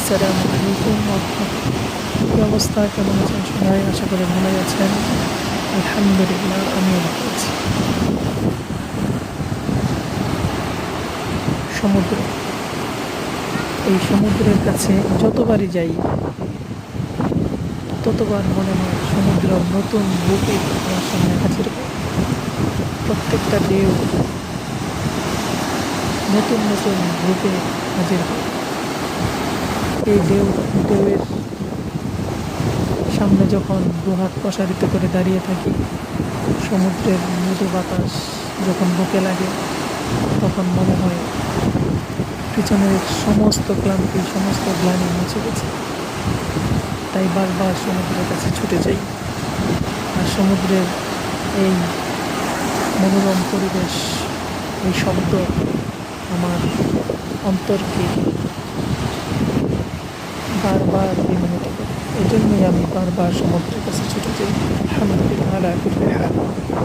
আসসালামু আলাইকুম ওয়া রাহমাতুল্লাহ। কি অবস্থা, কেমন আছেন সবাই? আশা করি ভালোই আছেন। আলহামদুলিল্লাহ, আমিও ভালো আছি। সমুদ্র, এই সমুদ্রের কাছে যতবারই যাই ততবার মনে হয় সমুদ্র নতুন রূপে আমার সামনে হাজির হয়। প্রত্যেকটা ঢেউ নতুন নতুন রূপে হাজির হয়। এই ঢেউয়ের সামনে যখন দুহাত প্রসারিত করে দাঁড়িয়ে থাকি, সমুদ্রের মৃদু বাতাস যখন বুকে লাগে, তখন মনে হয় পিছনের সমস্ত ক্লান্তি, সমস্ত গ্লানি মুছে গেছে। তাই বারবার সমুদ্রের কাছে ছুটে যাই। আর সমুদ্রের এই মনোরম পরিবেশ, এই শব্দ আমার অন্তরকে বারবার বিমোহিত করে। এই জন্যই আমি বারবার সমুদ্রের কাছে ছুটে যাই। আলহামদুলিল্লাহ আলা কুল্লি হাল।